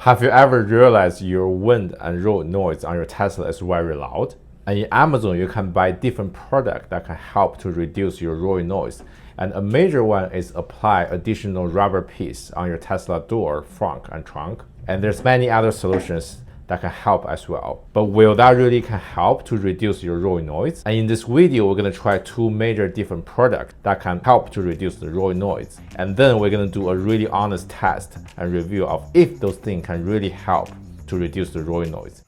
Have you ever realized your wind and road noise on your Tesla is very loud? And in Amazon, you can buy different products that can help to reduce your road noise. And a major one is apply additional rubber piece on your Tesla door, front, and trunk. And there's many other solutions that can help as well. But will that really can help to reduce your road noise? And in this video, we're gonna try two major different products that can help to reduce the road noise. And then we're gonna do a really honest test and review of if those things can really help to reduce the road noise.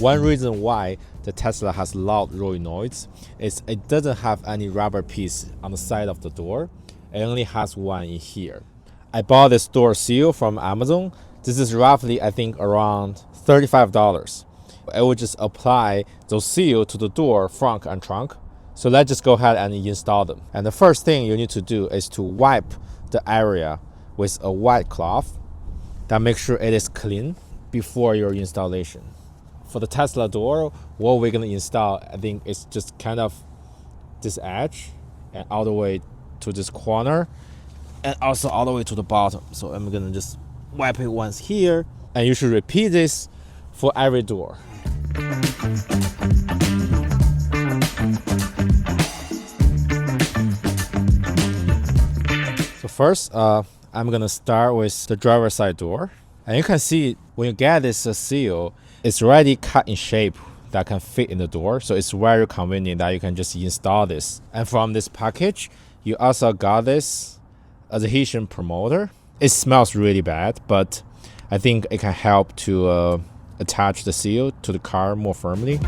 One reason why the Tesla has loud road noise is it doesn't have any rubber piece on the side of the door. It only has one in here. I bought this door seal from Amazon. This is roughly, I think, around $35. I will just apply those seal to the door, front and trunk. So let's just go ahead and install them. And the first thing you need to do is to wipe the area with a white cloth that makes sure it is clean before your installation. For the Tesla door, what we're gonna install, I think it's just kind of this edge and all the way to this corner and also all the way to the bottom. So I'm gonna just wipe it once here, and you should repeat this for every door. So first, I'm gonna start with the driver's side door. And you can see when you get this seal, it's already cut in shape that can fit in the door. So it's very convenient that you can just install this. And from this package, you also got this adhesion promoter. It smells really bad, but I think it can help to attach the seal to the car more firmly.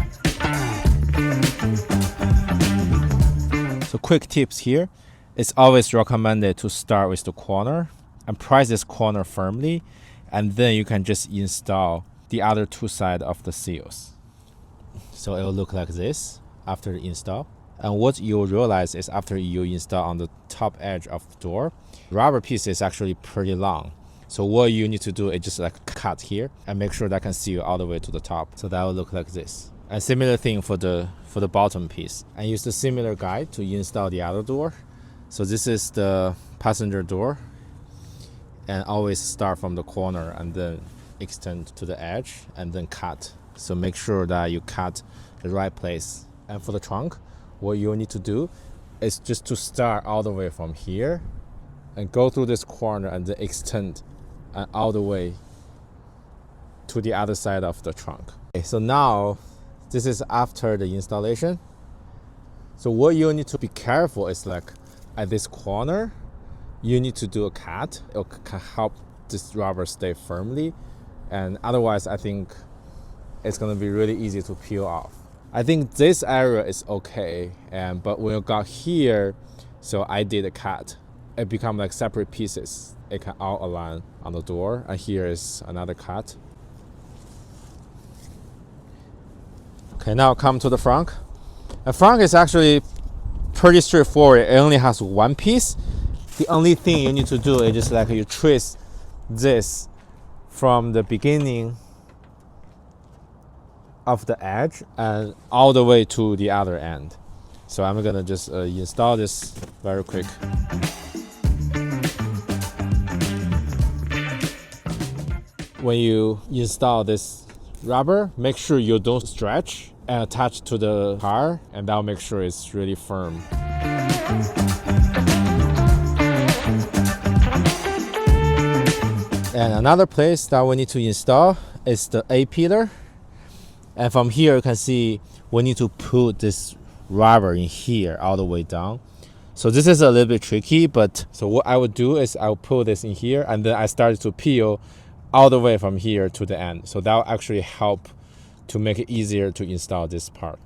So quick tips here. It's always recommended to start with the corner and press this corner firmly, and then you can just install the other two sides of the seals. So it will look like this after the install. And what you'll realize is after you install on the top edge of the door, rubber piece is actually pretty long. So what you need to do is just like cut here and make sure that can seal all the way to the top. So that will look like this. And similar thing for the bottom piece. And use the similar guide to install the other door. So this is the passenger door. And always start from the corner and then extend to the edge and then cut. So make sure that you cut the right place. And for the trunk, what you need to do is just to start all the way from here and go through this corner and then extend all the way to the other side of the trunk. Okay, so now this is after the installation. So what you need to be careful is like at this corner, you need to do a cut. It can help this rubber stay firmly, and otherwise I think it's gonna be really easy to peel off. I think this area is okay, but when you got here, so I did a cut. It become like separate pieces. It can all align on the door, and here is another cut. Okay, now come to the front. The front is actually pretty straightforward. It only has one piece. The only thing you need to do is just like you trace this from the beginning of the edge and all the way to the other end. So I'm gonna just install this very quick. When you install this rubber, make sure you don't stretch and attach to the car, and that'll make sure it's really firm. And another place that we need to install is the A pillar. And from here you can see we need to put this rubber in here all the way down. So this is a little bit tricky, but so what I would do is I'll put this in here and then I started to peel all the way from here to the end. So that will actually help to make it easier to install this part.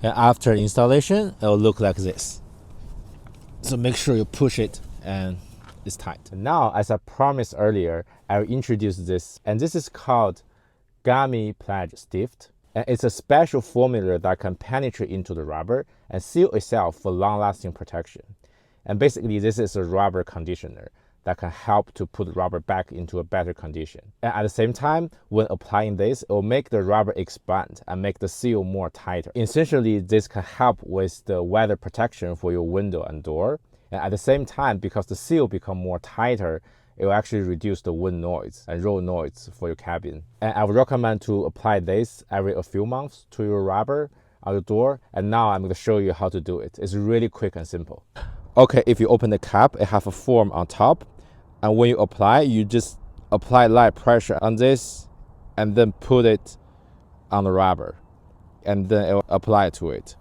And after installation, it will look like this. So make sure you push it and it's tight. And now, as I promised earlier, I will introduce this, and this is called Gummi Pflege Stift. And it's a special formula that can penetrate into the rubber and seal itself for long-lasting protection. And basically, this is a rubber conditioner that can help to put rubber back into a better condition. And at the same time, when applying this, it will make the rubber expand and make the seal more tighter. Essentially, this can help with the weather protection for your window and door, And at the same time, because the seal become more tighter, it will actually reduce the wind noise and road noise for your cabin. And I would recommend to apply this every a few months to your rubber on the door. And now I'm going to show you how to do it. It's really quick and simple. Okay, if you open the cap, it has a form on top. And when you apply, you just apply light pressure on this and then put it on the rubber. And then it will apply to it.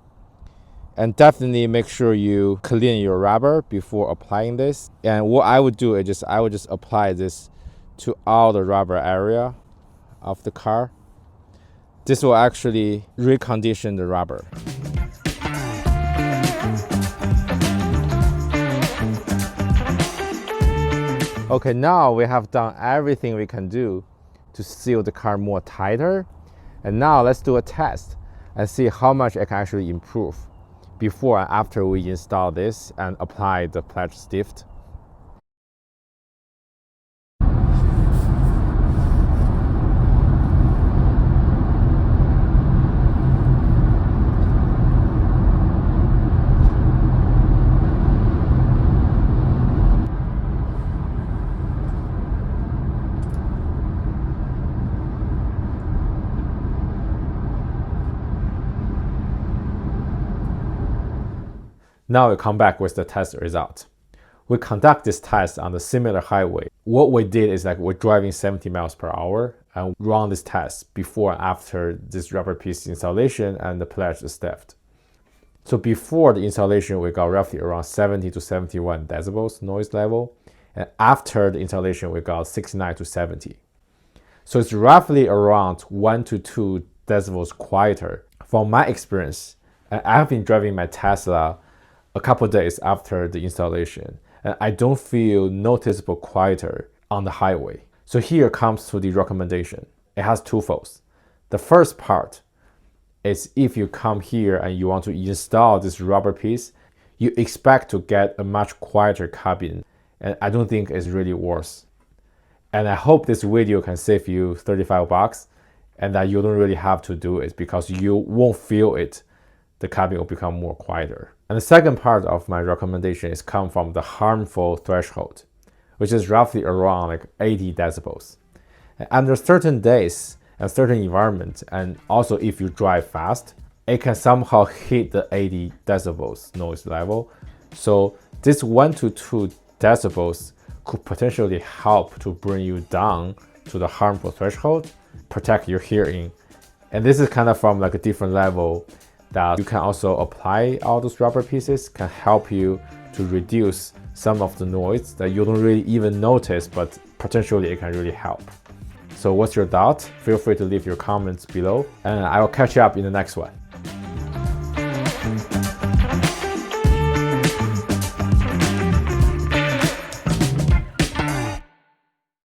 And definitely make sure you clean your rubber before applying this. And what I would do is I would just apply this to all the rubber area of the car. This will actually recondition the rubber. Okay, now we have done everything we can do to seal the car more tighter. And now let's do a test and see how much it can actually improve before and after we install this and apply the Pflege Stift. Now we come back with the test result. We conduct this test on the similar highway. What we did is we're driving 70 miles per hour and run this test before and after this rubber piece installation and the Pflege Stift. So before the installation, we got roughly around 70 to 71 decibels noise level. And after the installation, we got 69 to 70. So it's roughly around 1 to 2 decibels quieter. From my experience, and I've been driving my Tesla a couple days after the installation, and I don't feel noticeable quieter on the highway. So here comes to the recommendation. It has two folds. The first part is if you come here and you want to install this rubber piece, you expect to get a much quieter cabin, and I don't think it's really worth. And I hope this video can save you 35 bucks and that you don't really have to do it because you won't feel it. The cabin will become more quieter. And the second part of my recommendation is come from the harmful threshold, which is roughly around 80 decibels. And under certain days and certain environment, and also if you drive fast, it can somehow hit the 80 decibels noise level. So this 1 to 2 decibels could potentially help to bring you down to the harmful threshold, protect your hearing. And this is kind of from a different level that you can also apply all those rubber pieces, can help you to reduce some of the noise that you don't really even notice, but potentially it can really help. So what's your thought? Feel free to leave your comments below, and I will catch you up in the next one.